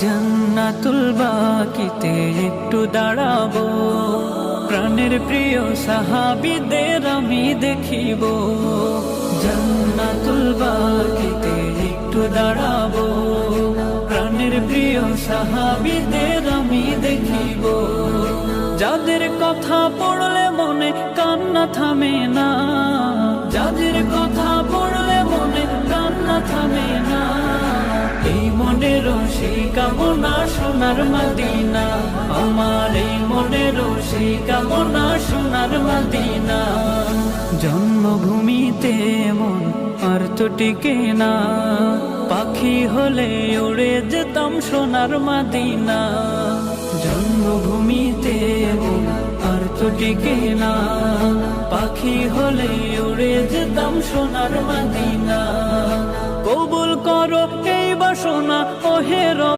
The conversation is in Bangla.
জান্নাতুল বাকিতে একটু দাঁড়াবো, প্রাণের প্রিয় সাহাবীদের আমি দেখিব। জান্নাতুল বাকিতে একটু দাঁড়াবো, প্রাণের প্রিয় সাহাবীদের আমি দেখিব। যাদের কথা পড়লে মনে কান্না থামে না, যাদের কথা পড়লে মনে কান্না থামে না, এই মনেরও সেই কামনা সোনার মদিনা, আমার এই মনেরও সেই কামনা সোনার মদিনা। জন্মভূমিতে মন আর তো টিকে না, পাখি হলে উড়ে যেতাম সোনার মদিনা। জন্মভূমিতে মন আর তো টিকে না, পাখি হলে উড়ে যেতাম সোনার মদিনা। কবুল করো এই বাসনা ওহে রব।